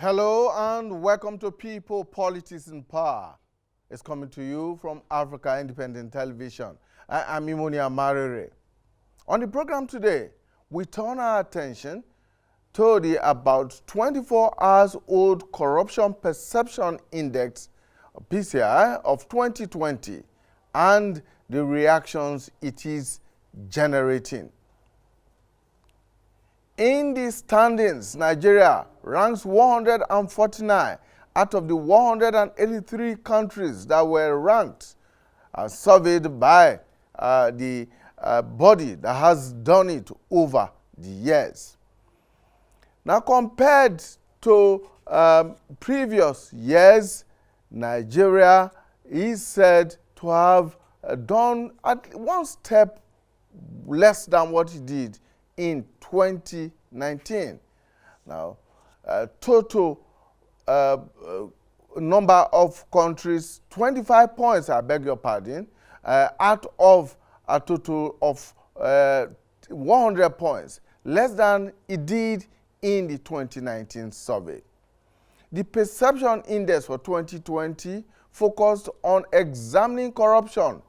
Hello and welcome to People, Politics and Power. It's coming to you from Africa Independent Television. I am Imonia Marere. On the program today, we turn our attention to the about 24 hours old Corruption Perception Index, PCI, of 2020 and the reactions it is generating. In the standings, Nigeria ranks 149 out of the 183 countries that were ranked, surveyed by the body that has done it over the years. Now, compared to previous years, Nigeria is said to have done at one step less than what it did in 2019. Now, total number of countries, 25 points, I beg your pardon, out of a total of 100 points, less than it did in the 2019 survey. The Perception Index for 2020 focused on examining corruption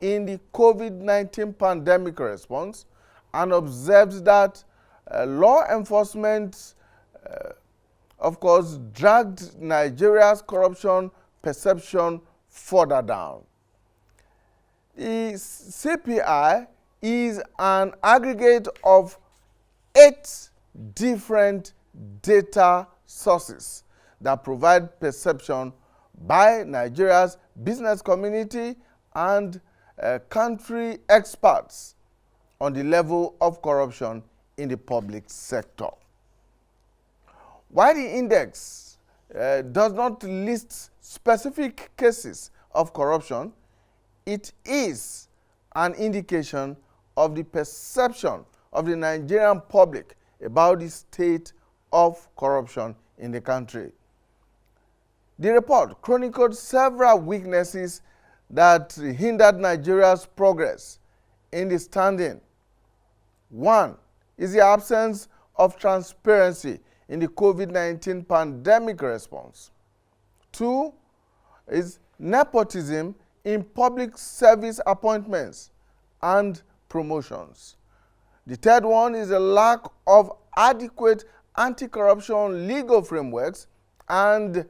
in the COVID-19 pandemic response and observed that law enforcement, of course, dragged Nigeria's corruption perception further down. The CPI is an aggregate of 8 different data sources that provide perception by Nigeria's business community and country experts on the level of corruption in the public sector. While the index does not list specific cases of corruption, it is an indication of the perception of the Nigerian public about the state of corruption in the country. The report chronicled several weaknesses that hindered Nigeria's progress in the standing. One is the absence of transparency in the COVID-19 pandemic response. 2 is nepotism in public service appointments and promotions. The third one is a lack of adequate anti-corruption legal frameworks and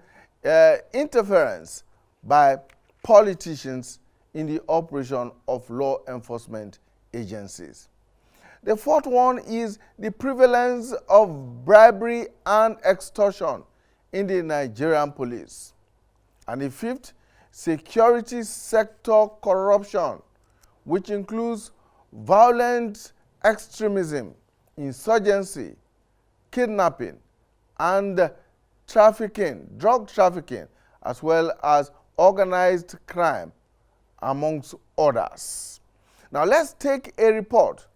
interference by politicians in the operation of law enforcement agencies. The fourth one is the prevalence of bribery and extortion in the Nigerian police. And the fifth, security sector corruption, which includes violent extremism, insurgency, kidnapping, and trafficking, drug trafficking, as well as organized crime, amongst others. Now, let's take a report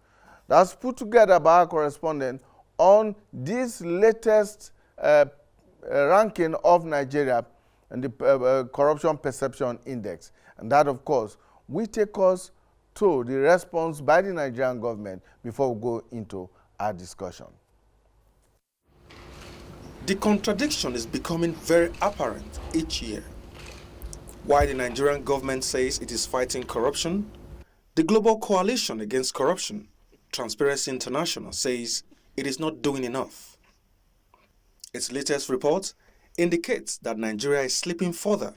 that's put together by our correspondent on this latest ranking of Nigeria and the Corruption Perception Index. And that, of course, will take us to the response by the Nigerian government before we go into our discussion. The contradiction is becoming very apparent each year. While the Nigerian government says it is fighting corruption, the Global Coalition Against Corruption, Transparency International, says it is not doing enough. Its latest report indicates that Nigeria is slipping further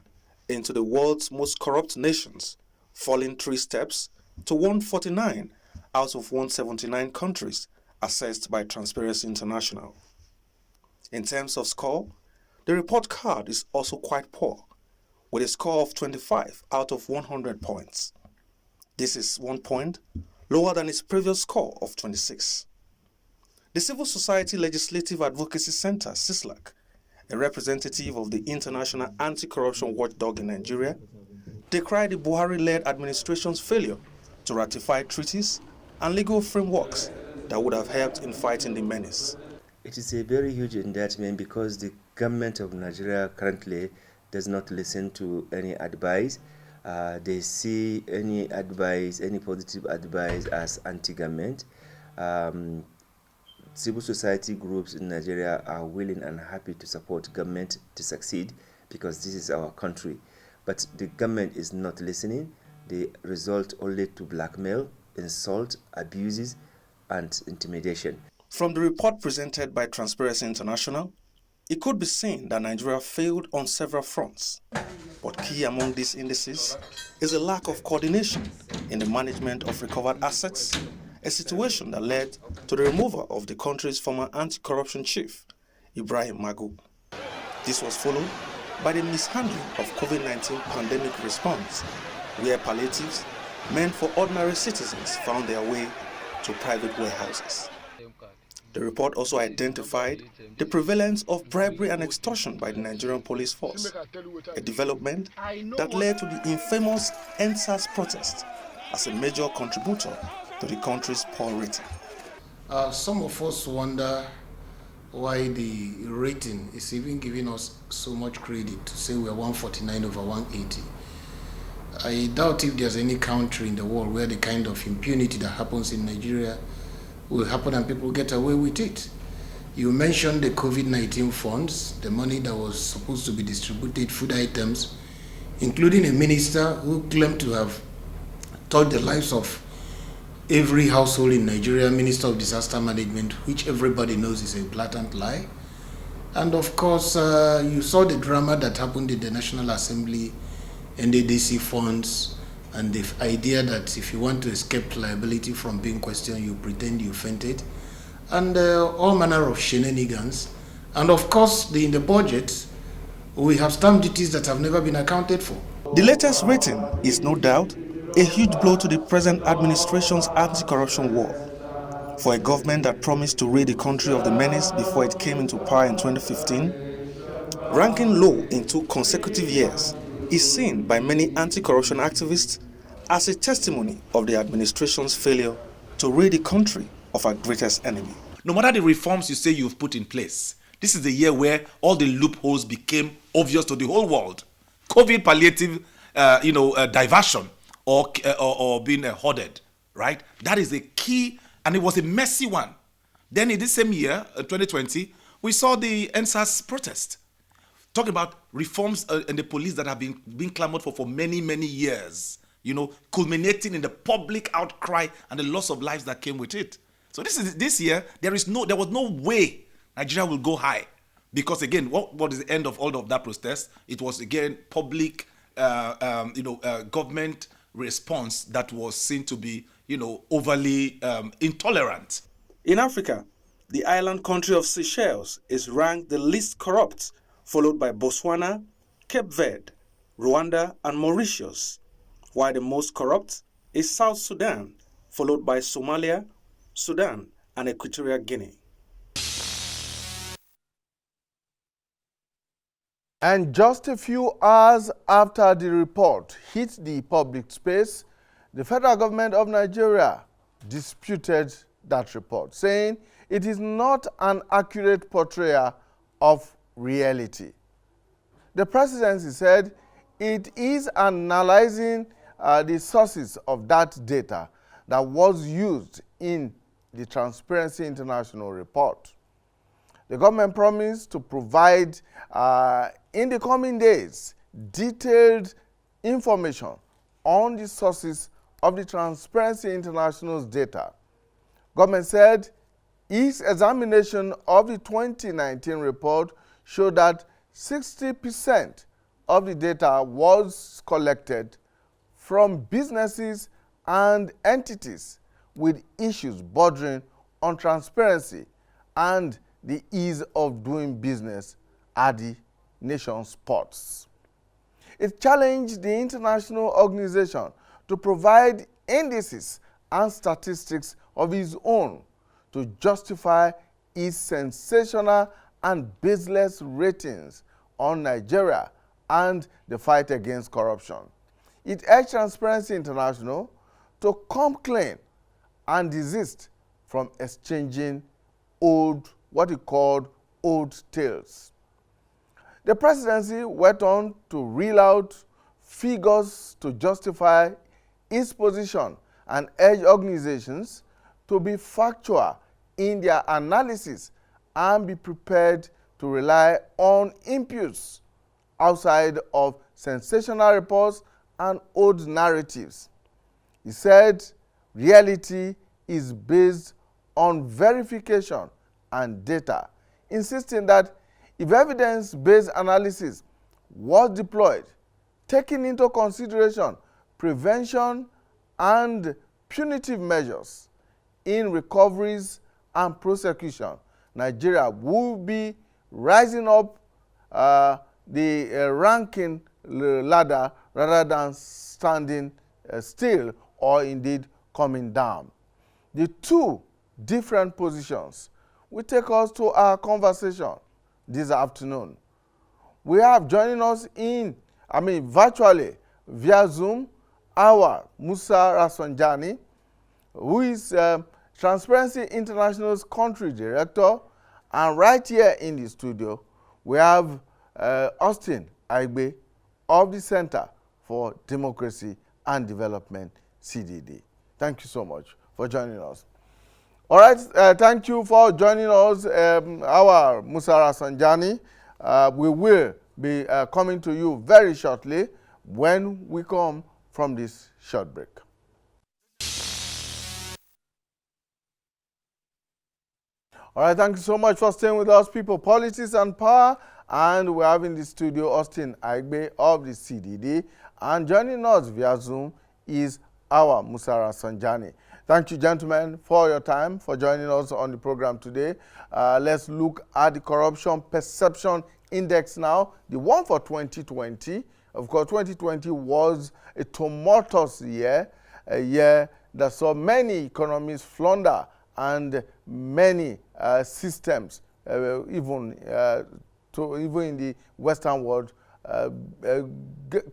into the world's most corrupt nations, falling 3 steps to 149 out of 179 countries assessed by Transparency International. In terms of score, the report card is also quite poor, with a score of 25 out of 100 points. This is 1 point lower than its previous score of 26. The Civil Society Legislative Advocacy Center, CISLAC, a representative of the International Anti-Corruption Watchdog in Nigeria, decried the Buhari-led administration's failure to ratify treaties and legal frameworks that would have helped in fighting the menace. It is a very huge indictment because the government of Nigeria currently does not listen to any advice. They see any advice, any positive advice as anti-government. civil society groups in Nigeria are willing and happy to support government to succeed because this is our country. But the government is not listening. They result only to blackmail, insult, abuses, and intimidation. From the report presented by Transparency International, it could be seen that Nigeria failed on several fronts. But key among these indices is a lack of coordination in the management of recovered assets, a situation that led to the removal of the country's former anti-corruption chief, Ibrahim Magu. This was followed by the mishandling of COVID-19 pandemic response, where palliatives meant for ordinary citizens found their way to private warehouses. The report also identified the prevalence of bribery and extortion by the Nigerian police force, a development that led to the infamous EndSARS protest as a major contributor to the country's poor rating. Some of us wonder why the rating is even giving us so much credit to say we're 149 over 180. I doubt if there's any country in the world where the kind of impunity that happens in Nigeria will happen and people get away with it. You mentioned the COVID-19 funds, the money that was supposed to be distributed, food items, including a minister who claimed to have touched the lives of every household in Nigeria, Minister of Disaster Management, which everybody knows is a blatant lie. And of course, you saw the drama that happened in the National Assembly, NDDC funds, and the idea that if you want to escape liability from being questioned, you pretend you fainted, and all manner of shenanigans. And of course, in the budget, we have stamp duties that have never been accounted for. The latest rating is no doubt a huge blow to the present administration's anti-corruption war. For a government that promised to rid the country of the menace before it came into power in 2015, ranking low in 2 consecutive years is seen by many anti-corruption activists as a testimony of the administration's failure to rid the country of our greatest enemy. No matter the reforms you say you've put in place, this is the year where all the loopholes became obvious to the whole world. COVID palliative, diversion or being hoarded, right? That is a key, and it was a messy one. Then in this same year, 2020, we saw the EndSARS protest. Talking about reforms in the police that have been clamored for many, many years, culminating in the public outcry and the loss of lives that came with it. So this year, there was no way Nigeria will go high. Because again, what is the end of all of that protest? It was again public, government response that was seen to be, overly intolerant. In Africa, the island country of Seychelles is ranked the least corrupt, followed by Botswana, Cape Verde, Rwanda, and Mauritius, while the most corrupt is South Sudan, followed by Somalia, Sudan, and Equatorial Guinea. And just a few hours after the report hit the public space, the federal government of Nigeria disputed that report, saying it is not an accurate portrayal of reality. The presidency said it is analyzing the sources of that data that was used in the Transparency International report. The government promised to provide in the coming days detailed information on the sources of the Transparency International's data. Government said its examination of the 2019 report showed that 60% of the data was collected from businesses and entities with issues bordering on transparency and the ease of doing business at the nation's ports. It challenged the international organization to provide indices and statistics of its own to justify its sensational and baseless ratings on Nigeria and the fight against corruption. It urged Transparency International to come clean and desist from exchanging what he called old tales. The presidency went on to reel out figures to justify its position and urge organizations to be factual in their analysis and be prepared to rely on inputs outside of sensational reports and old narratives. He said reality is based on verification and data, insisting that if evidence-based analysis was deployed, taking into consideration prevention and punitive measures in recoveries and prosecution, Nigeria will be rising up the ranking ladder rather than standing still or indeed coming down. The two different positions will take us to our conversation this afternoon. We have joining us virtually via Zoom, our Musa Rafsanjani, who is Transparency International's country director, and right here in the studio, we have Austin Aigbe of the Center for Democracy and Development, CDD. Thank you so much for joining us. All right, thank you for joining us, our Musa Rafsanjani. We will be coming to you very shortly when we come from this short break. All right, thank you so much for staying with us, people, politics and power. And we have in the studio Austin Aigbe of the CDD. And joining us via Zoom is our Musa Rafsanjani. Thank you, gentlemen, for your time, for joining us on the program today. Let's look at the Corruption Perception Index now, the one for 2020. Of course, 2020 was a tumultuous year, a year that saw many economies flounder and many systems, even in the Western world,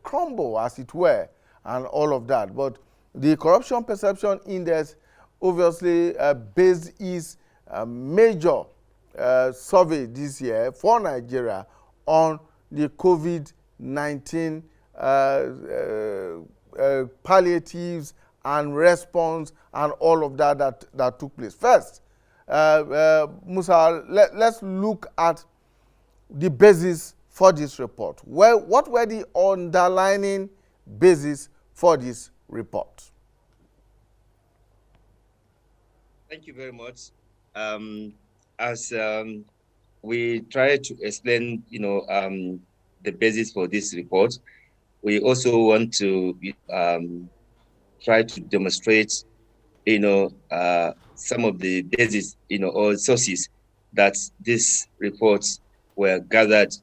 crumble, as it were, and all of that. But the Corruption Perception Index obviously based its major survey this year for Nigeria on the COVID-19 palliatives and response and all of that took place. First, Musa, let's look at the basis for this report. Well, what were the underlying basis for this report? Thank you very much. As we try to explain, the basis for this report, we also want to try to demonstrate, some of the basis, or sources that these reports were gathered.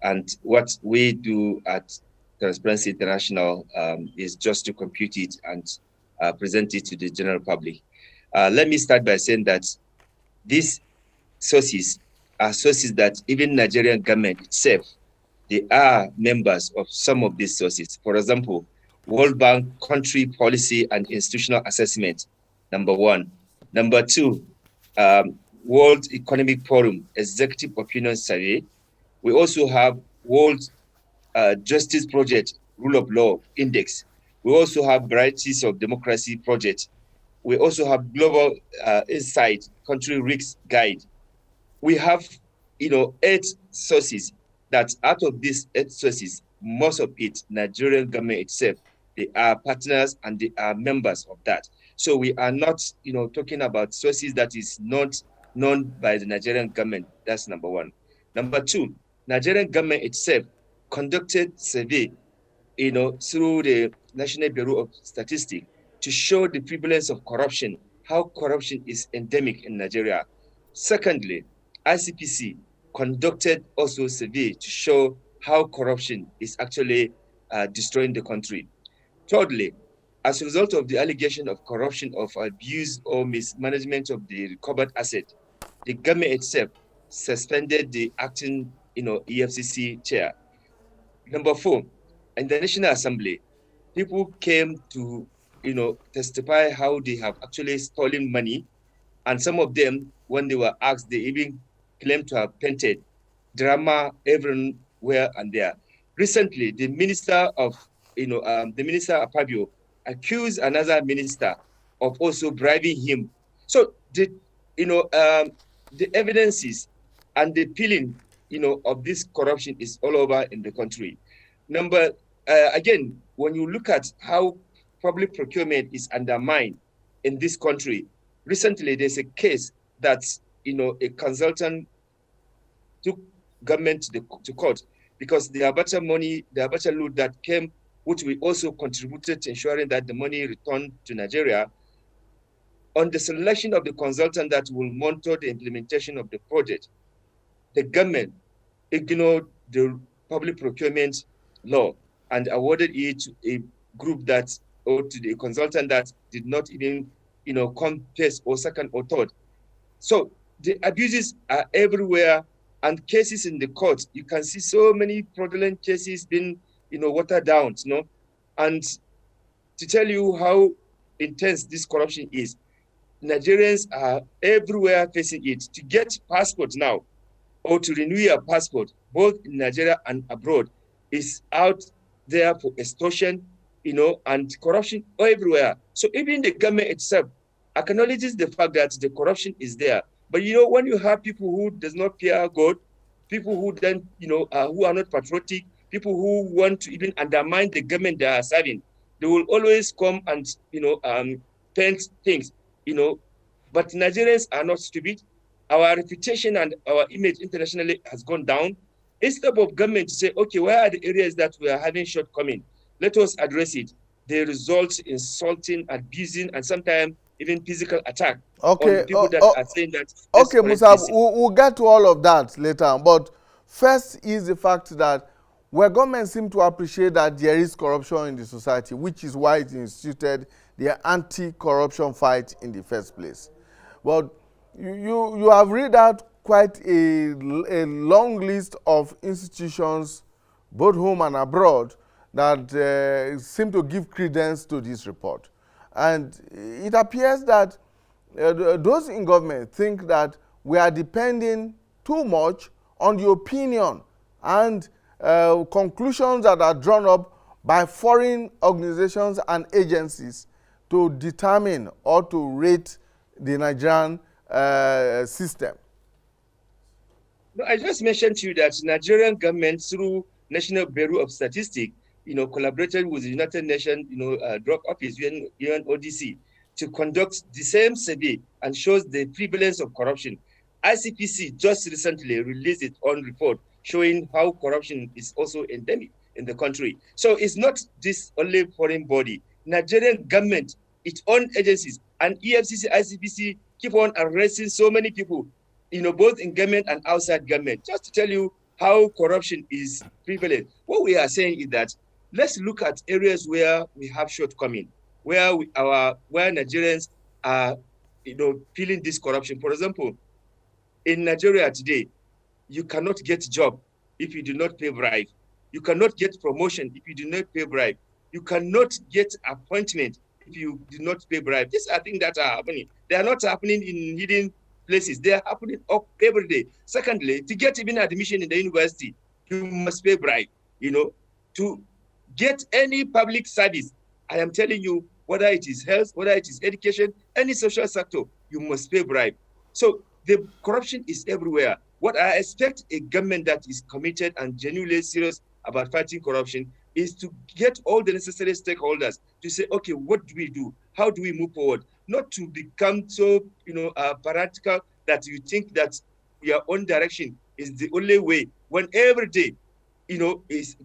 And what we do at Transparency International is just to compute it and present it to the general public. Let me start by saying that these sources are sources that even Nigerian government itself, they are members of some of these sources. For example, World Bank Country Policy and Institutional Assessment, number one. Number two, World Economic Forum Executive Opinion Survey. We also have World Justice Project Rule of Law Index. We also have Varieties of Democracy Project. We also have Global Insight Country Risk Guide. We have, 8 sources that out of these 8 sources, most of it, Nigerian government itself, they are partners and they are members of that. So we are not, talking about sources that is not known by the Nigerian government. That's number one. Number two, Nigerian government itself conducted survey, through the National Bureau of Statistics to show the prevalence of corruption, how corruption is endemic in Nigeria. Secondly, ICPC conducted also survey to show how corruption is actually destroying the country. Thirdly, as a result of the allegation of corruption, of abuse or mismanagement of the recovered asset, the government itself suspended the acting, EFCC chair. Number four, in the National Assembly, people came to, testify how they have actually stolen money, and some of them, when they were asked, they even claimed to have painted drama everywhere and there. Recently, the minister of, the minister Apabio accused another minister of also bribing him. So the the evidences and the peeling, of this corruption is all over in the country. Again, when you look at how public procurement is undermined in this country, recently there's a case that, a consultant took government to court because the Abacha money, the Abacha loot that came, which we also contributed to ensuring that the money returned to Nigeria, on the selection of the consultant that will monitor the implementation of the project, the government ignored the public procurement law and awarded it to a group that, or to the consultant that did not even, come first or second or third. So the abuses are everywhere, and cases in the court, you can see so many fraudulent cases being, watered down, and to tell you how intense this corruption is, Nigerians are everywhere facing it. To get passport now, or to renew your passport, both in Nigeria and abroad, is out there for extortion, and corruption everywhere. So even the government itself acknowledges the fact that the corruption is there. But when you have people who does not fear God, people who then, who are not patriotic, people who want to even undermine the government they are serving, they will always come and, paint things, But Nigerians are not stupid. Our reputation and our image internationally has gone down. Instead of government to say, okay, where are the areas that we are having shortcoming? Let us address it. They result in insulting, abusing, and sometimes even physical attack on people that are saying that. Okay, Musa, we'll get to all of that later. But first is the fact that where government seem to appreciate that there is corruption in the society, which is why it instituted the anti-corruption fight in the first place. But you have read out quite a long list of institutions, both home and abroad, that seem to give credence to this report. And it appears that those in government think that we are depending too much on the opinion and conclusions that are drawn up by foreign organizations and agencies to determine or to rate the Nigerian system. No, I just mentioned to you that Nigerian government, through National Bureau of Statistics, collaborated with the United Nations, Drug Office, UNODC, to conduct the same survey and shows the prevalence of corruption. ICPC just recently released its own report showing how corruption is also endemic in the country. So it's not this only foreign body. Nigerian government, its own agencies, and EFCC, ICPC keep on arresting so many people, both in government and outside government, just to tell you how corruption is prevalent. What we are saying is that let's look at areas where we have shortcoming, where Nigerians are, feeling this corruption. For example, in Nigeria today, you cannot get a job if you do not pay bribe. You cannot get promotion if you do not pay bribe. You cannot get appointment if you do not pay bribe. These are things that are happening. They are not happening in hidden places. They are happening up every day. Secondly, to get even admission in the university, you must pay bribe. To get any public service, I am telling you, whether it is health, whether it is education, any social sector, you must pay bribe. So the corruption is everywhere. What I expect a government that is committed and genuinely serious about fighting corruption is to get all the necessary stakeholders to say, okay, what do we do? How do we move forward? Not to become so, paratical that you think that your own direction is the only way, when every day,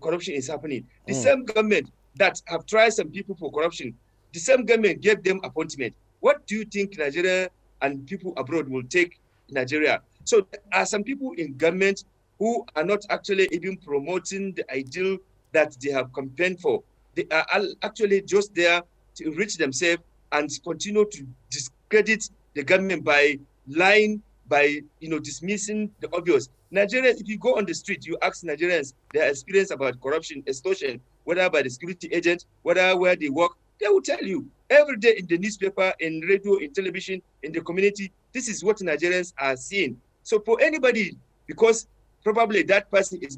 corruption is happening. The same government that have tried some people for corruption, the same government gave them appointment. What do you think Nigeria and people abroad will take Nigeria? So there are some people in government who are not actually even promoting the ideal that they have campaigned for. They are actually just there to enrich themselves and continue to discredit the government by lying, by dismissing the obvious. Nigerians, if you go on the street, you ask Nigerians their experience about corruption, extortion, whether by the security agent, whether where they work, they will tell you every day in the newspaper, in radio, in television, in the community, this is what Nigerians are seeing. So for anybody, because probably that person is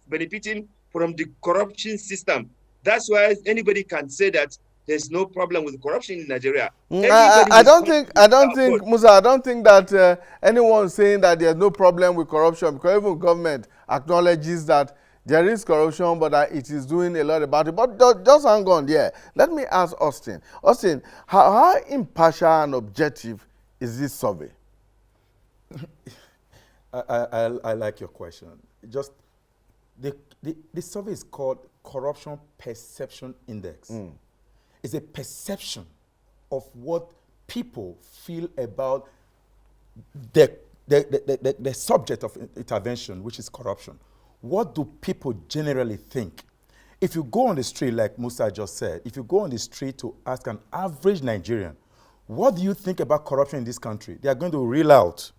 benefiting from the corruption system, that's why anybody can say that there's no problem with corruption in Nigeria. I don't think, Musa, I don't think that anyone saying that there's no problem with corruption, because even government acknowledges that there is corruption, but that it is doing a lot about it. But just hang on there. Let me ask Austin. Austin, how impartial and objective is this survey? I like your question. Just the survey is called Corruption Perception Index. It's a perception of what people feel about the subject of intervention, which is corruption. What do people generally think? If you go on the street, like Musa just said, if you go on the street to ask an average Nigerian, what do you think about corruption in this country? They are going to reel out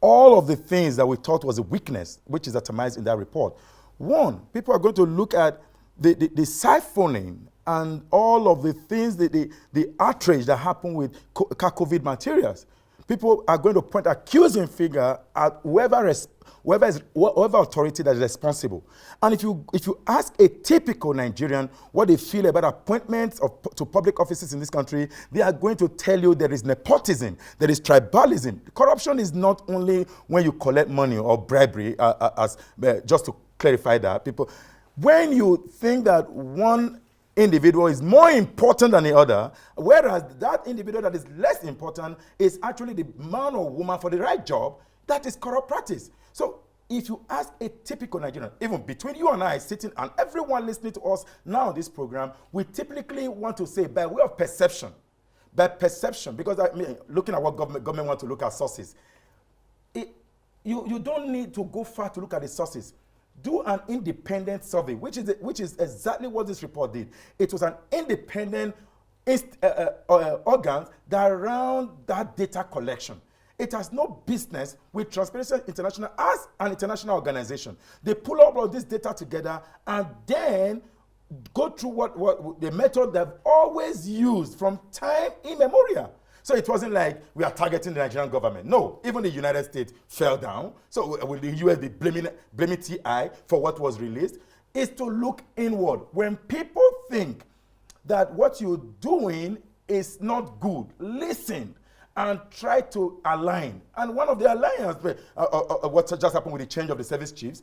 all of the things that we thought was a weakness, which is atomized in that report. One, people are going to look at the siphoning and all of the things, the outrage that happened with COVID materials. People are going to point accusing finger at whoever authority that is responsible. And if you ask a typical Nigerian what they feel about appointments to public offices in this country, they are going to tell you there is nepotism, there is tribalism. Corruption is not only when you collect money or bribery, just to clarify that, people, when you think that one individual is more important than the other, whereas that individual that is less important is actually the man or woman for the right job, that is corrupt practice. So if you ask a typical Nigerian, even between you and I sitting and everyone listening to us now on this program, we typically want to say by way of perception, because I mean, looking at what government want to look at sources, you don't need to go far to look at the sources. Do an independent survey, which is exactly what this report did. It was an independent organ that ran that data collection. It has no business with Transparency International as an international organization. They pull all of this data together and then go through what the method they've always used from time immemorial. So it wasn't like we are targeting the Nigerian government. No, even the United States fell down. So will the US be blaming TI for what was released? Is to look inward. When people think that what you're doing is not good, listen and try to align. And one of the alliances, what just happened with the change of the service chiefs,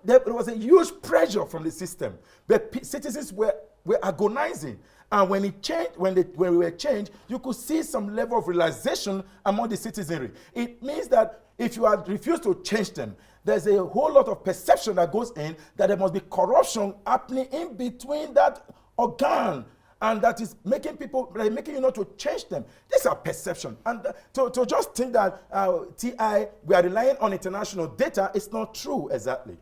there was a huge pressure from the system. The citizens were agonizing. And when it changed, when we were changed, you could see some level of realization among the citizenry. It means that if you refuse to change them, there's a whole lot of perception that goes in that there must be corruption happening in between that organ, and that is making you not to change them. These are perception. And to just think that we are relying on international data, it's not true exactly.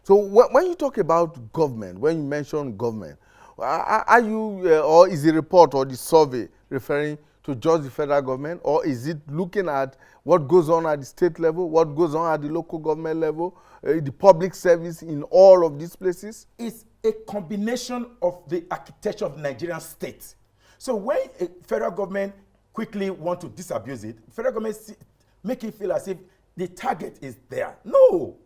So when you talk about government, when you mention government, are you, or is the report or the survey referring to just the federal government, or is it looking at what goes on at the state level, what goes on at the local government level, the public service in all of these places? It's a combination of the architecture of the Nigerian state. So when a federal government quickly want to disabuse it, federal government make it feel as if the target is there. No,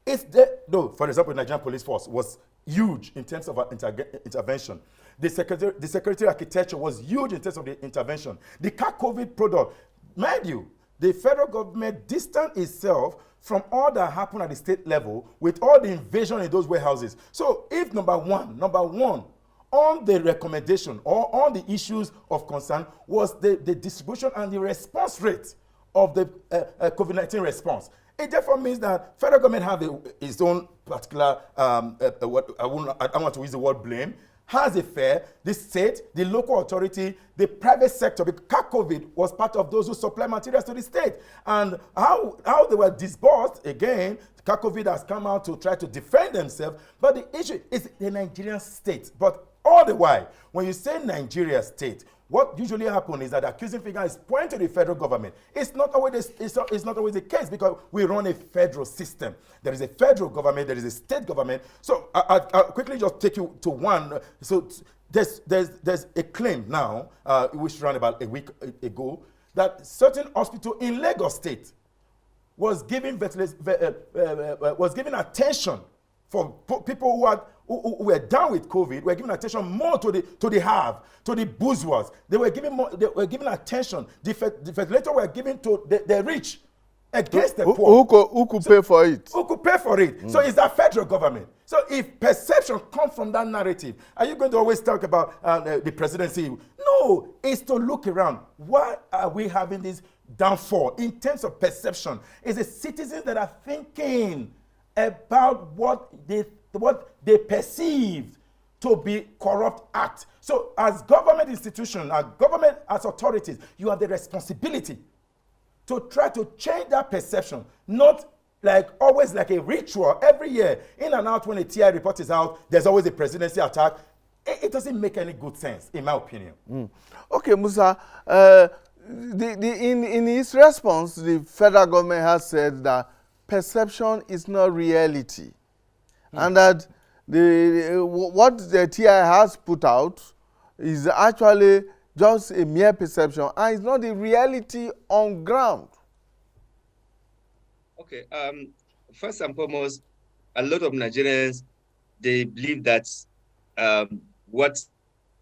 it's there. No, for example, the Nigerian police force was huge in terms of intervention. The security architecture was huge in terms of the intervention. The COVID product, mind you, the federal government distanced itself from all that happened at the state level with all the invasion in those warehouses. So if number one, on the recommendation or on the issues of concern was the distribution and the response rate of the COVID-19 response. It therefore means that federal government have its own particular, I don't want to use the word blame, has a fair, the state, the local authority, the private sector, because COVID was part of those who supply materials to the state. And how they were disbursed, again, COVID has come out to try to defend themselves, but the issue is the Nigerian state. But all the while, when you say Nigeria state, what usually happens is that the accusing figure is pointing to the federal government. It's not always the case, because we run a federal system. There is a federal government, there is a state government. So I'll quickly just take you to one. So there's a claim now, which ran about a week ago, that certain hospital in Lagos State was giving attention for people who were down with COVID were giving attention more to the have, to the bourgeois. They were giving attention. The legislator were giving to the rich against the poor. Who could pay for it? Who could pay for it? So it's the federal government. So if perception comes from that narrative, are you going to always talk about the presidency? No, it's to look around. Why are we having this downfall in terms of perception? It's the citizens that are thinking about what they perceive to be corrupt act. So as government institutions, as authorities, you have the responsibility to try to change that perception, not like always like a ritual every year. In and out when a TI report is out, there's always a presidency attack. It doesn't make any good sense, in my opinion. Okay, Musa, in his response, the federal government has said that perception is not reality, and that what the TI has put out is actually just a mere perception, and it's not the reality on ground. Okay, first and foremost, a lot of Nigerians, they believe that what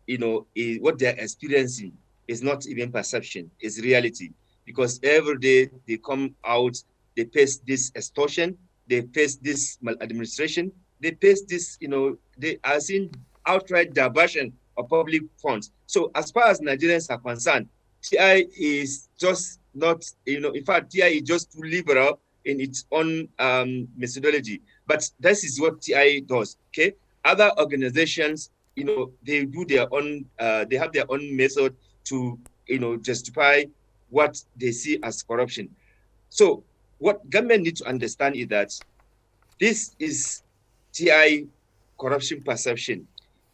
they're experiencing is not even perception, it's reality. Because every day they come out, they face this extortion, they face this maladministration, they face this, they are seeing outright diversion of public funds. So as far as Nigerians are concerned, TI is just not, in fact, TI is just too liberal in its own methodology. But this is what TI does, okay? Other organizations, they do their own, they have their own method to, justify what they see as corruption. So what government needs to understand is that this is TI corruption perception,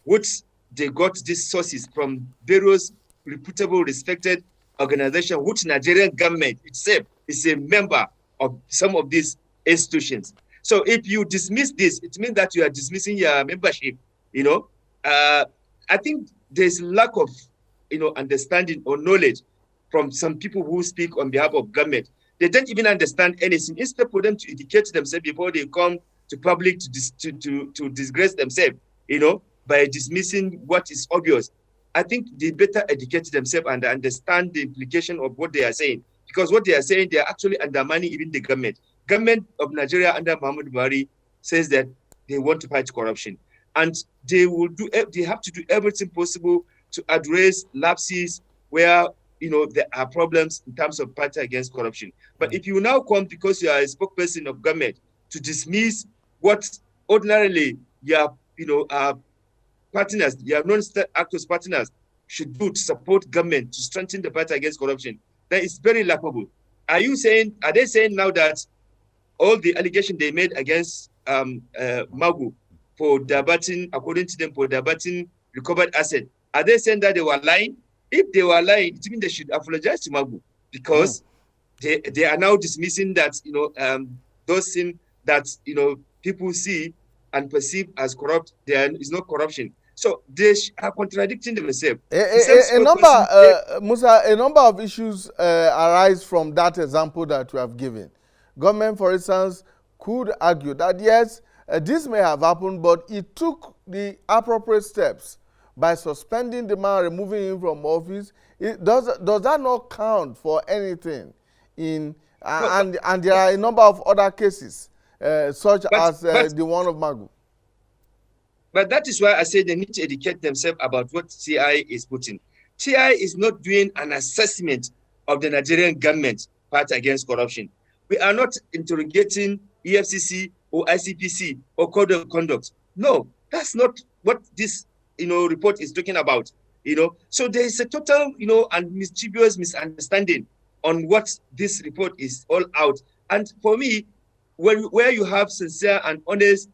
which they got these sources from various reputable, respected organizations, which Nigerian government itself is a member of some of these institutions. So if you dismiss this, it means that you are dismissing your membership. I think there's lack of, understanding or knowledge from some people who speak on behalf of government. They don't even understand anything. Instead for them to educate themselves before they come to public to disgrace themselves, by dismissing what is obvious. I think they better educate themselves and understand the implication of what they are saying. Because what they are saying, they are actually undermining even the government. Government of Nigeria under Muhammadu Buhari says that they want to fight corruption. And they have to do everything possible to address lapses where, there are problems in terms of fight against corruption. But if you now come because you are a spokesperson of government to dismiss what ordinarily your, partners, your non-state actors partners should do to support government to strengthen the fight against corruption, then it's very laughable. Are they saying now that all the allegations they made against Magu for diverting, according to them, for diverting recovered asset, are they saying that they were lying? If they were lying, it means they should apologize to Magu, because they are now dismissing that, those things that, people see and perceive as corrupt, there is no corruption. So they are contradicting themselves. Musa, a number of issues arise from that example that you have given. Government, for instance, could argue that yes, this may have happened, but it took the appropriate steps by suspending the man, removing him from office. Does that not count for anything? And there are a number of other cases, such as the one of Magu. But that is why I say they need to educate themselves about what TI is putting. TI is not doing an assessment of the Nigerian government fight against corruption. We are not interrogating EFCC or ICPC or Code of Conduct. No, that's not what this report is talking about. So there is a total and mischievous misunderstanding on what this report is all out. And for me, where you have sincere and honest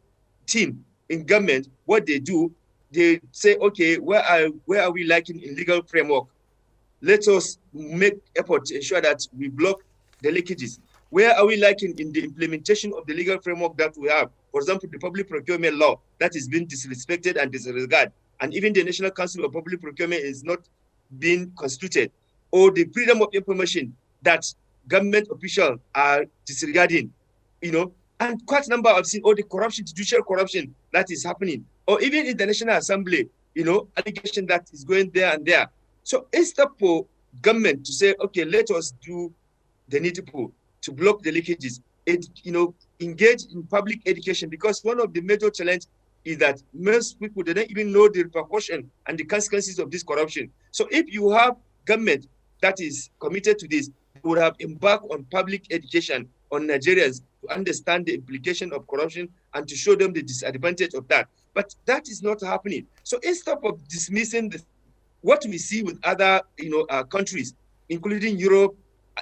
team in government, what they do, they say, okay, where are we lacking in legal framework? Let us make effort to ensure that we block the leakages. Where are we lacking in the implementation of the legal framework that we have? For example, the public procurement law that is being disrespected and disregarded, and even the National Council of Public Procurement is not being constituted, or the freedom of information that government officials are disregarding, And quite a number I've seen all the corruption, judicial corruption that is happening, or even in the National Assembly, allegation that is going there and there. So instead for government to say, okay, let us do the needful to block the leakages, engage in public education, because one of the major challenges is that most people, they don't even know the repercussion and the consequences of this corruption. So if you have government that is committed to this, would have embarked on public education on Nigerians to understand the implication of corruption and to show them the disadvantage of that. But that is not happening. So instead of dismissing what we see with other countries, including Europe,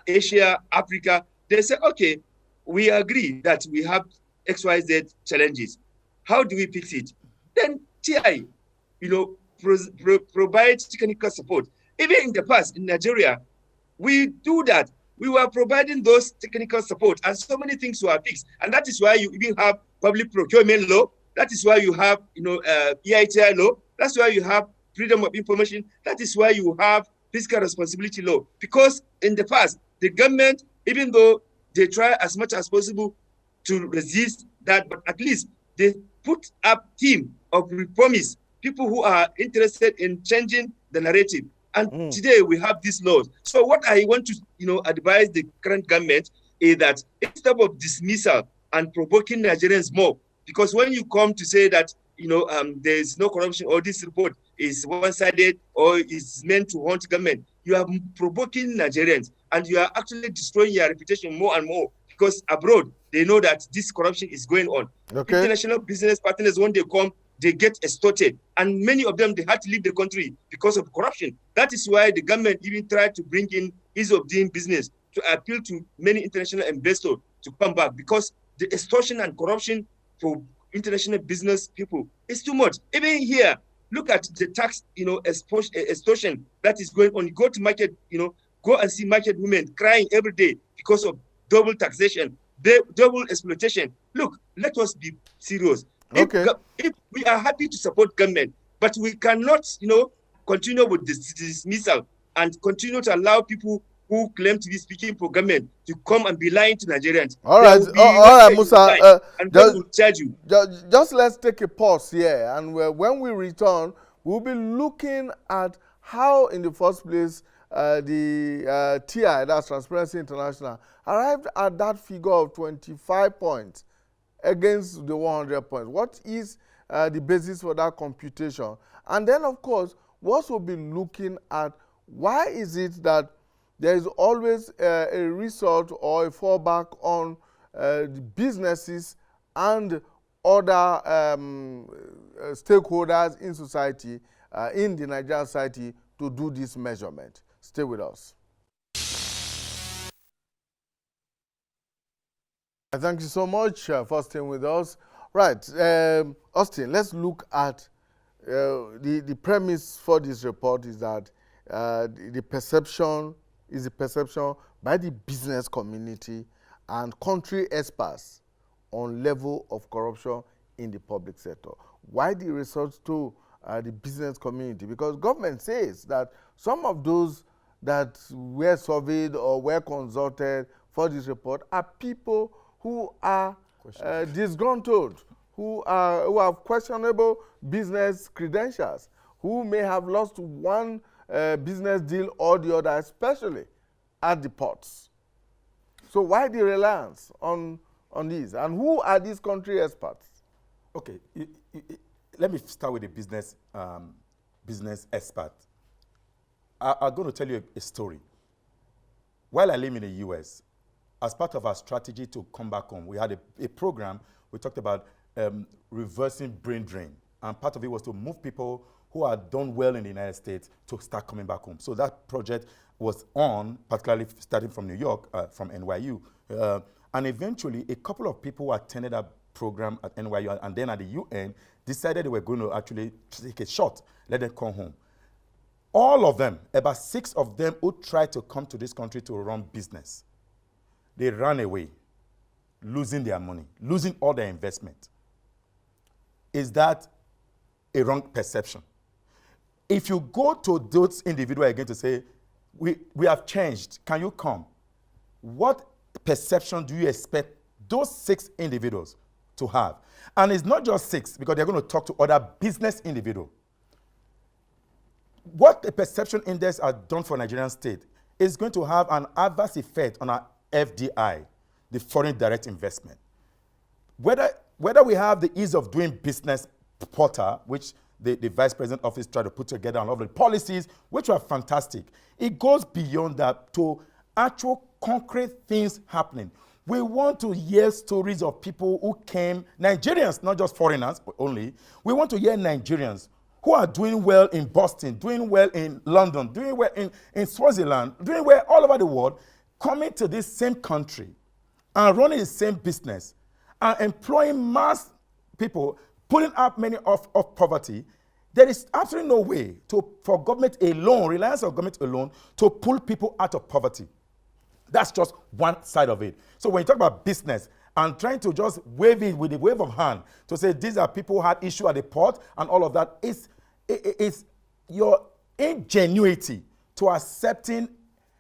Asia, Africa, they say, okay, we agree that we have XYZ challenges. How do we fix it? Then TI, provides technical support. Even in the past, in Nigeria, we do that. We were providing those technical support, and so many things were fixed. And that is why you even have public procurement law. That is why you have, EITI law. That's why you have freedom of information. That is why you have fiscal responsibility law. Because in the past, the government, even though they try as much as possible to resist that, but at least they put up team of reformists, people who are interested in changing the narrative. And today we have these laws. So what I want to, advise the current government is that instead of dismissal and provoking Nigerians more, because when you come to say that, there is no corruption or this report is one-sided or is meant to haunt government, you are provoking Nigerians and you are actually destroying your reputation more and more, because abroad, they know that this corruption is going on. Okay. International business partners, when they come, they get extorted. And many of them, they had to leave the country because of corruption. That is why the government even tried to bring in ease of doing business to appeal to many international investors to come back, because the extortion and corruption for international business people is too much. Even here, look at the tax, extortion that is going on. You go to market, go and see market women crying every day because of double taxation, double exploitation. Look, let us be serious. Okay. If we are happy to support government, but we cannot, continue with this dismissal and continue to allow people who claim to be speaking for government to come and be lying to Nigerians. All right, Musa. And God will charge you. Just let's take a pause here, and when we return, we'll be looking at how, in the first place, the TI, that's Transparency International, arrived at that figure of 25 points against the 100 points. What is the basis for that computation? And then, of course, we also be looking at why is it that there is always a result or a fallback on the businesses and other stakeholders in society, in the Nigerian society, to do this measurement. Stay with us. Thank you so much for staying with us. Right, Austin, let's look at the premise for this report is that the perception by the business community and country experts on level of corruption in the public sector. Why the resort to the business community? Because government says that some of those that were surveyed or were consulted for this report are people who are disgruntled, who have questionable business credentials, who may have lost one business deal or the other, especially at the ports. So why the reliance on these? And who are these country experts? Okay, let me start with the business expert. I'm going to tell you a story. While I live in the US, as part of our strategy to come back home, we had a program. We talked about reversing brain drain. And part of it was to move people who had done well in the United States to start coming back home. So that project was on, particularly starting from New York, from NYU. And eventually, a couple of people who attended that program at NYU and then at the UN decided they were going to actually take a shot, let them come home. All of them, about 6 of them who tried to come to this country to run business, they ran away, losing their money, losing all their investment. Is that a wrong perception? If you go to those individuals again to say, we have changed, can you come? What perception do you expect those 6 individuals to have. And it's not just 6, because they're going to talk to other business individuals. What the perception index has done for Nigerian state is going to have an adverse effect on our FDI, the foreign direct investment. Whether we have the ease of doing business portal, which the Vice President office tried to put together, and all the policies, which were fantastic, it goes beyond that to actual concrete things happening. We want to hear stories of people who came, Nigerians, not just foreigners only. We want to hear Nigerians who are doing well in Boston, doing well in London, doing well in Swaziland, doing well all over the world, coming to this same country and running the same business and employing mass people, pulling out many of poverty. There is absolutely no way for government alone, reliance on government alone, to pull people out of poverty. That's just one side of it. So when you talk about business and trying to just wave it with a wave of hand to say these are people who had issue at the port and all of that, it's your ingenuity to accepting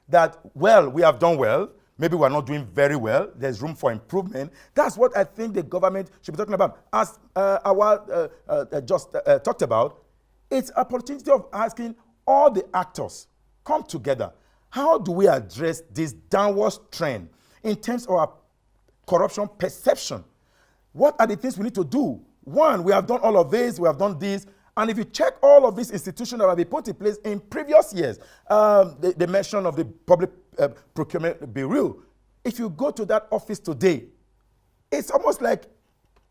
that, well, we have done well, maybe we're not doing very well, there's room for improvement. That's what I think the government should be talking about. As just talked about, it's an opportunity of asking all the actors, come together. How do we address this downward trend in terms of our corruption perception? What are the things we need to do? One, we have done all of this, we have done this, and if you check all of these institutions that have been put in place in previous years, the mention of the Public Procurement Bureau, if you go to that office today, it's almost like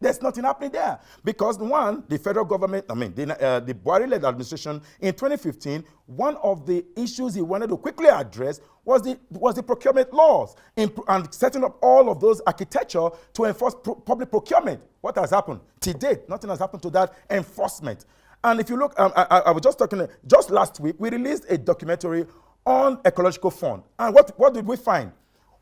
there's nothing happening there. Because one, the federal government, the Buhari-led administration in 2015, one of the issues he wanted to quickly address was the procurement laws and setting up all of those architecture to enforce public procurement. What has happened? To date, nothing has happened to that enforcement. And if you look, I was just talking, just last week, we released a documentary on ecological fund. And what did we find?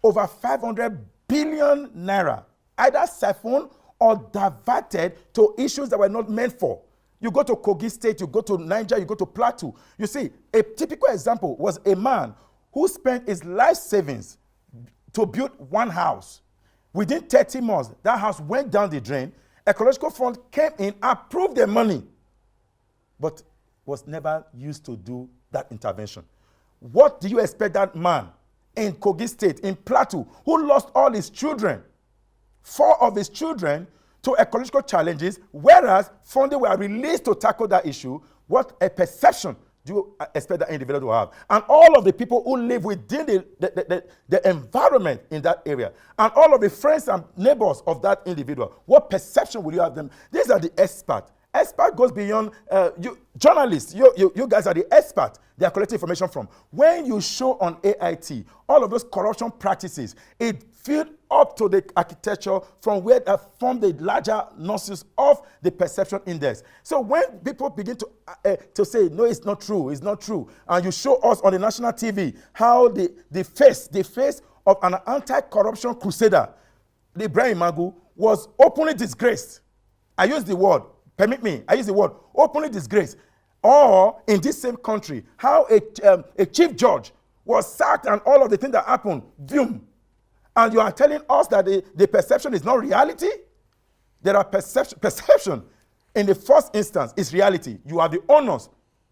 Over 500 billion naira, either siphoned or diverted to issues that were not meant for. You go to Kogi State, you go to Niger, you go to Plateau. You see, a typical example was a man who spent his life savings to build one house. Within 30 months, that house went down the drain. Ecological Fund came in, approved the money, but was never used to do that intervention. What do you expect that man in Kogi State, in Plateau, who lost all his children, 4 of his children, to ecological challenges, whereas funding were released to tackle that issue? What a perception do you expect that individual to have? And all of the people who live within the environment in that area, and all of the friends and neighbors of that individual, what perception will you have them? These are the experts. Expert goes beyond you journalists. You guys are the experts they are collecting information from. When you show on AIT all of those corruption practices, it filled up to the architecture from where they form the larger nonsense of the perception index. So when people begin to say, no, it's not true, and you show us on the national TV how the face of an anti-corruption crusader, the Ibrahim Magu, was openly disgraced. I use the word, permit me, I use the word openly disgraced. Or in this same country, how a chief judge was sacked and all of the things that happened, boom. And you are telling us that the perception is not reality? There are perception. In the first instance, is reality. You have the honors.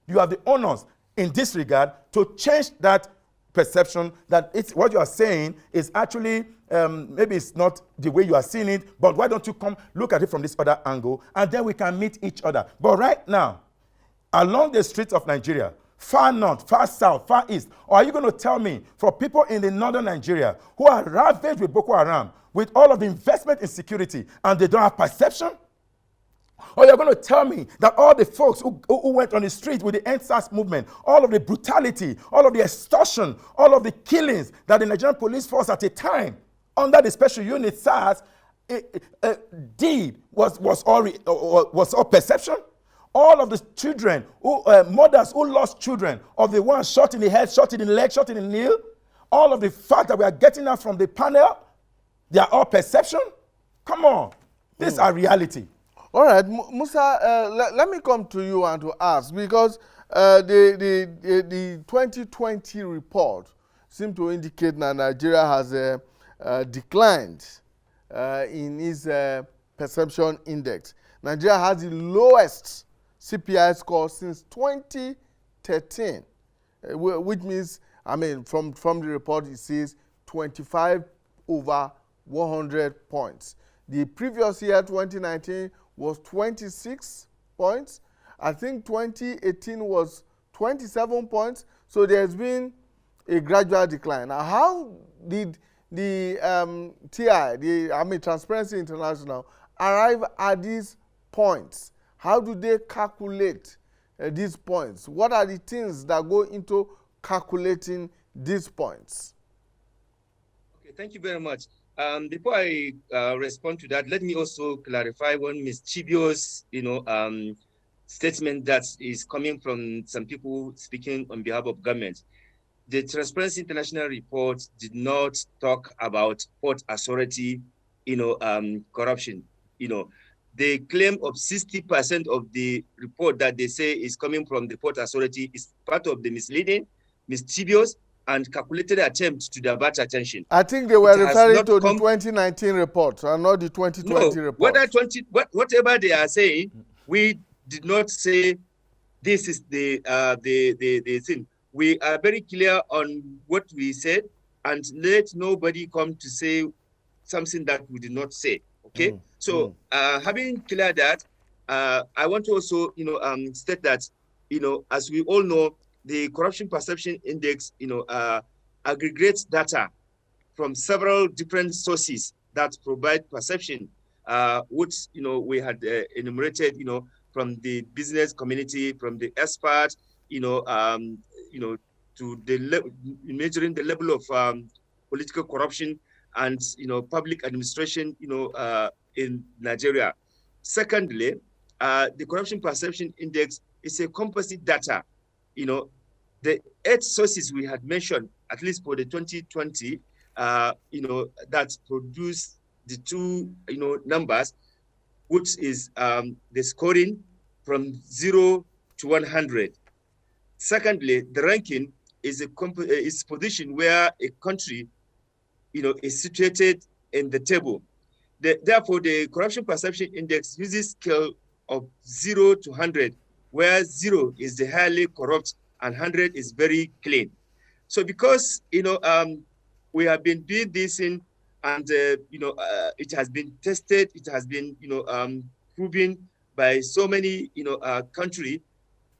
You have the honors in this regard to change that perception, that it's what you are saying is actually, maybe it's not the way you are seeing it, but why don't you come look at it from this other angle, and then we can meet each other. But right now, along the streets of Nigeria, far north, far south, far east, or are you going to tell me for people in the northern Nigeria who are ravaged with Boko Haram, with all of the investment in security, and they don't have perception? Or you're going to tell me that all the folks who went on the street with the EndSARS movement, all of the brutality, all of the extortion, all of the killings that the Nigerian police force at a time under the special unit SARS did was all perception? All of the children, mothers who lost children, of the ones shot in the head, shot in the leg, shot in the knee, all of the fact that we are getting out from the panel, they are all perception? Come on. These are reality. All right, Musa, let me come to you and to ask, because the 2020 report seemed to indicate that Nigeria has declined in its perception index. Nigeria has the lowest CPI score since 2013, which means, I mean, from the report it says 25 over 100 points. The previous year, 2019, was 26 points. I think 2018 was 27 points. So there's been a gradual decline. Now, how did the Transparency International, arrive at these points? How do they calculate these points? What are the things that go into calculating these points? Okay, thank you very much. Before I respond to that, let me also clarify one mischievous, statement that is coming from some people speaking on behalf of government. The Transparency International report did not talk about Port Authority, corruption. The claim of 60% of the report that they say is coming from the Port Authority is part of the misleading, mischievous, and calculated attempt to divert attention. I think they were referring to the 2019 report and not the 2020 report. Whatever they are saying, we did not say this is the thing. We are very clear on what we said, and let nobody come to say something that we did not say. Okay. Having cleared that, I want to also state that as we all know, the Corruption Perception Index aggregates data from several different sources that provide perception, which we had enumerated from the business community, from the experts, to the measuring the level of political corruption and public administration in Nigeria. Secondly, the Corruption Perception Index is a composite data. The 8 sources we had mentioned, at least for the 2020, that produce the 2 numbers, which is the scoring from 0 to 100. Secondly, the ranking is a position where a country is situated in the table. Therefore, the Corruption Perception Index uses scale of 0 to 100, where 0 is the highly corrupt and 100 is very clean. So because we have been doing this and it has been tested, it has been proven by so many countries,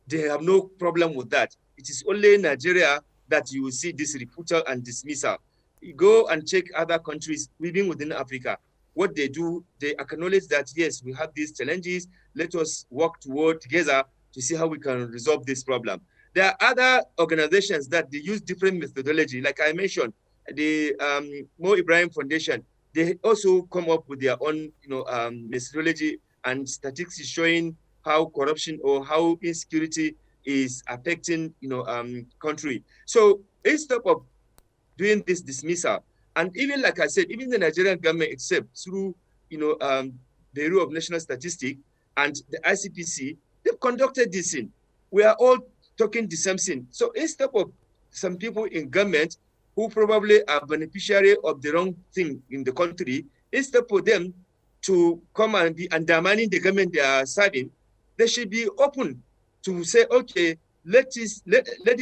they have no problem with that. It is only in Nigeria that you will see this refutal and dismissal. You go and check other countries, even within Africa. What they do, they acknowledge that, yes, we have these challenges. Let us work toward together to see how we can resolve this problem. There are other organizations that they use different methodology. Like I mentioned, the Mo Ibrahim Foundation, they also come up with their own methodology and statistics showing how corruption or how insecurity is affecting country. So instead of doing this dismissal, and even like I said, even the Nigerian government itself through the Bureau of National Statistics and the ICPC, they've conducted this thing. We are all talking the same thing. So instead of some people in government who probably are beneficiary of the wrong thing in the country, instead for them to come and be undermining the government they are serving, they should be open to say, okay, ladies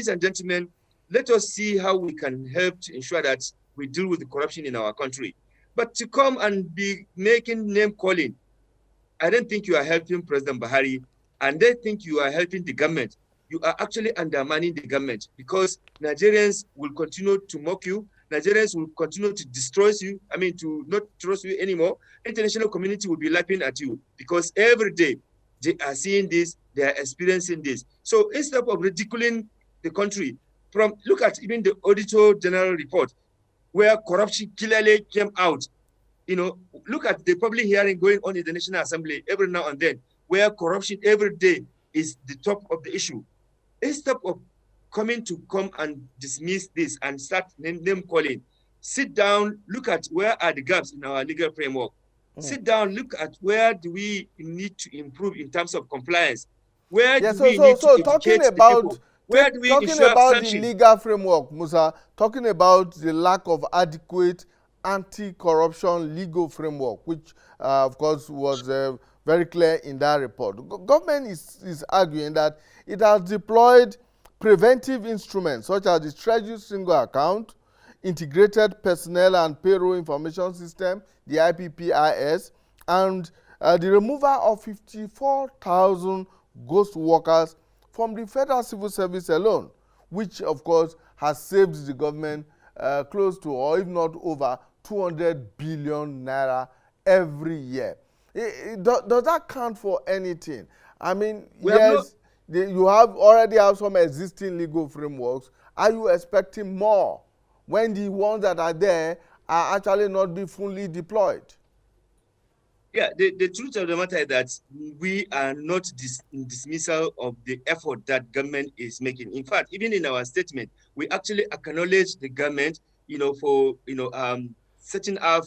and gentlemen, let us see how we can help to ensure that we deal with the corruption in our country. But to come and be making name calling, I don't think you are helping President Buhari, and they think you are helping the government. You are actually undermining the government, because Nigerians will continue to mock you. Nigerians will continue to destroy you. I mean, to not trust you anymore. International community will be laughing at you, because every day they are seeing this, they are experiencing this. So instead of ridiculing the country, look at even the Auditor General report, where corruption clearly came out. Look at the public hearing going on in the National Assembly every now and then, where corruption every day is the top of the issue. Instead of come and dismiss this and start name calling, sit down, look at where are the gaps in our legal framework. Sit down, look at where do we need to improve in terms of compliance. Where do we need to educate the people? Where do we talking about the legal framework, Musa, talking about the lack of adequate anti-corruption legal framework, which of course was very clear in that report. Government is arguing that it has deployed preventive instruments such as the Treasury Single Account, Integrated Personnel and Payroll Information System, the IPPIS, and the removal of 54,000 ghost workers from the Federal Civil Service alone, which of course has saved the government close to, or if not over, 200 billion naira every year. Does that count for anything? I mean, yes, you already have some existing legal frameworks. Are you expecting more when the ones that are there are actually not being fully deployed? Yeah, the truth of the matter is that we are not in dismissal of the effort that government is making. In fact, even in our statement, we actually acknowledge the government, for setting up,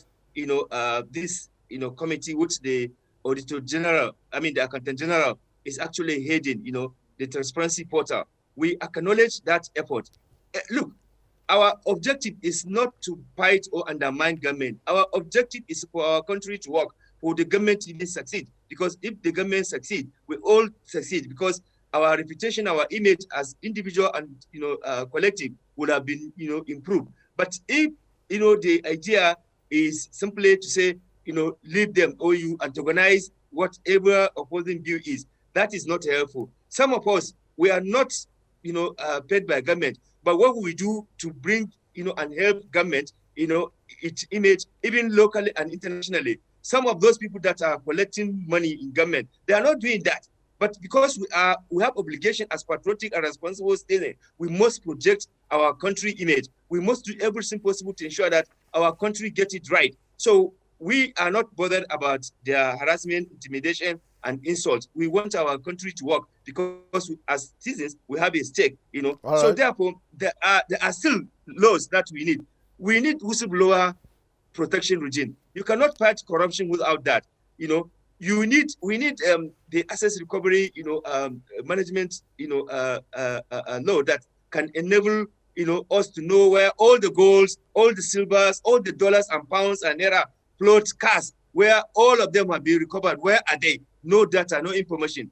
this, committee which the Auditor General, the Accountant General is actually heading, the transparency portal. We acknowledge that effort. Look, our objective is not to fight or undermine government. Our objective is for our country to work, for the government to even succeed. Because if the government succeed, we all succeed, because our reputation, our image as individual and collective would have been improved. But if the idea is simply to say leave them or you antagonize whatever opposing view is, that is not helpful. Some of us, we are not paid by government, but what we do to bring and help government its image even locally and internationally. Some of those people that are collecting money in government, they are not doing that. But because we have obligation as patriotic and responsible citizens, we must project our country image. We must do everything possible to ensure that our country gets it right. So we are not bothered about their harassment, intimidation, and insult. We want our country to work because as citizens, we have a stake, All So right. therefore, there are still laws that we need. We need whistleblower protection regime. You cannot fight corruption without that. We need the asset recovery, management, law that can enable, us to know where all the golds, all the silvers, all the dollars and pounds and naira float cash, where all of them have been recovered. Where are they? No data, no information.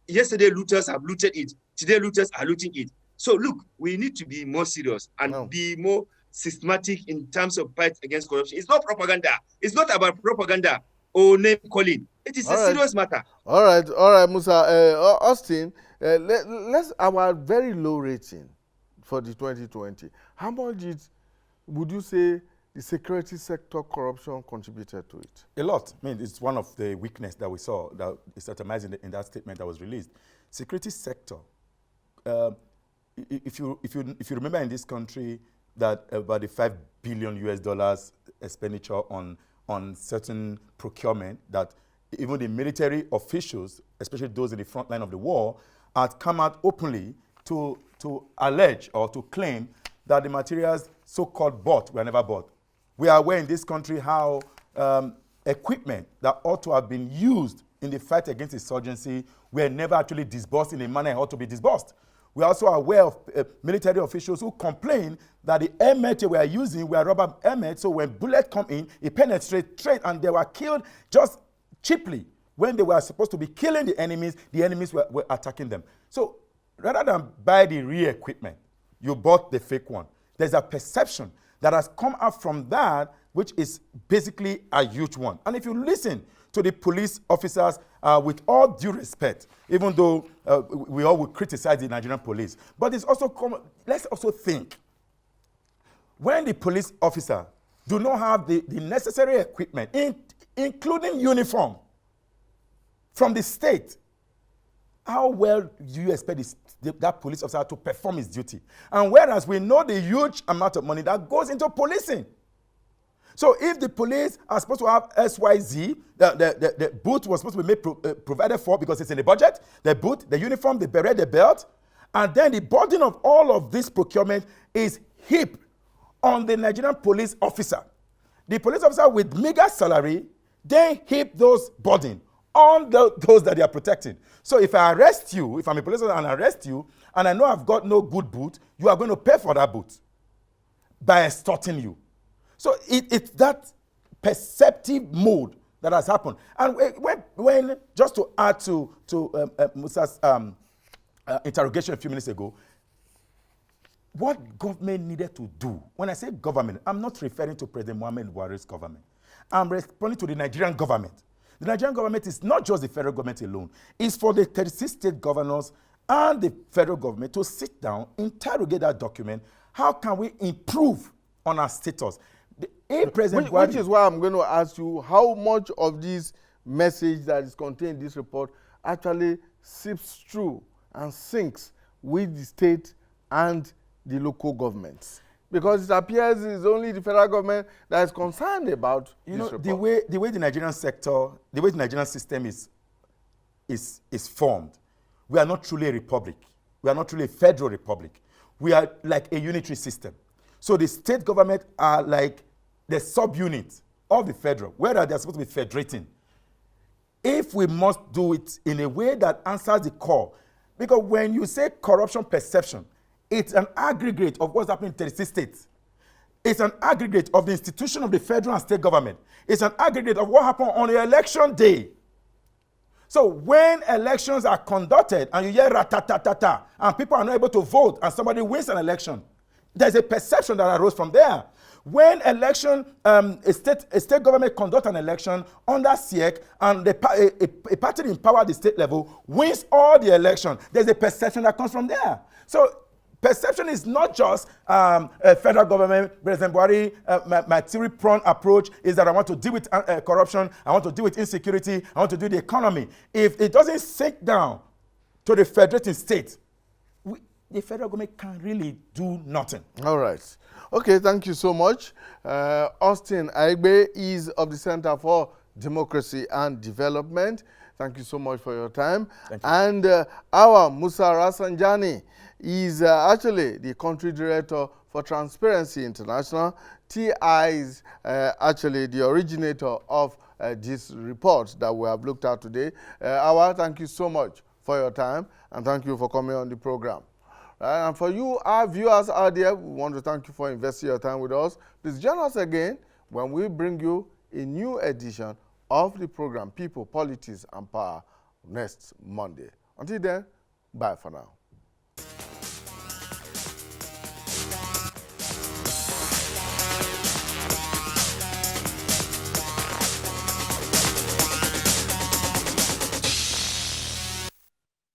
Yesterday, looters have looted it. Today, looters are looting it. So look, we need to be more serious and be more systematic in terms of fight against corruption. It's not propaganda. It's not about propaganda or name calling. It is a serious matter. All right, Musa. Austin, let's our very low rating for the 2020. How much would you say the security sector corruption contributed to it? A lot. I mean, it's one of the weakness that we saw that is itemized in that statement that was released. Security sector. If you remember in this country that about the $5 billion US expenditure on certain procurement, that even the military officials, especially those in the front line of the war, had come out openly to allege or to claim that the materials so-called bought were never bought. We are aware in this country how equipment that ought to have been used in the fight against insurgency were never actually disbursed in a manner it ought to be disbursed. We are also aware of military officials who complain that the helmets they were using were rubber helmets, so when bullets come in, it penetrates straight, and they were killed just cheaply. When they were supposed to be killing the enemies were attacking them. So rather than buy the real equipment, you bought the fake one. There's a perception that has come out from that, which is basically a huge one. And if you listen to the police officers, with all due respect, even though we all would criticize the Nigerian police, but it's also let's also think, when the police officer do not have the necessary equipment, including uniform, from the state, how well do you expect that police officer to perform his duty? And whereas we know the huge amount of money that goes into policing. So if the police are supposed to have SYZ, the boot was supposed to be provided for because it's in the budget, the boot, the uniform, the beret, the belt, and then the burden of all of this procurement is heaped on the Nigerian police officer. The police officer with meager salary, they heap those burden on those that they are protecting. So if I arrest you, if I'm a police officer and I arrest you, and I know I've got no good boot, you are going to pay for that boot by extorting you. So it's that perceptive mode that has happened. And when just to add to Musa's interrogation a few minutes ago, what government needed to do, when I say government, I'm not referring to President Muhammad Buhari's government. I'm responding to the Nigerian government. The Nigerian government is not just the federal government alone. It's for the 36 state governors and the federal government to sit down, interrogate that document. How can we improve on our status? Which is why I'm going to ask you how much of this message that is contained in this report actually seeps through and syncs with the state and the local governments. Because it appears it's only the federal government that is concerned about this report. The way the Nigerian sector, the way the Nigerian system is formed, we are not truly a republic. We are not truly a federal republic. We are like a unitary system. So the state government are like the subunit of the federal, where they're supposed to be federating. If we must do it in a way that answers the call, because when you say corruption perception, it's an aggregate of what's happening in 36 states. It's an aggregate of the institution of the federal and state government. It's an aggregate of what happened on the election day. So when elections are conducted and you hear rat-ta-ta-ta-ta and people are not able to vote and somebody wins an election, there's a perception that arose from there. When a state government conducts an election under SIEC and a party in power at the state level wins all the election, there's a perception that comes from there. So perception is not just a federal government, President Buhari, my theory-prone approach is that I want to deal with corruption, I want to deal with insecurity, I want to deal with the economy. If it doesn't sink down to the federating state, the federal government can really do nothing. All right. Okay, thank you so much. Austin Aigbe is of the Center for Democracy and Development. Thank you so much for your time. Thank you. And our Musa Rafsanjani is actually the country director for Transparency International. TI is actually the originator of this report that we have looked at today. Awa, thank you so much for your time, and thank you for coming on the program. And for you, our viewers out there, we want to thank you for investing your time with us. Please join us again when we bring you a new edition of the program People, Politics, and Power next Monday. Until then, bye for now.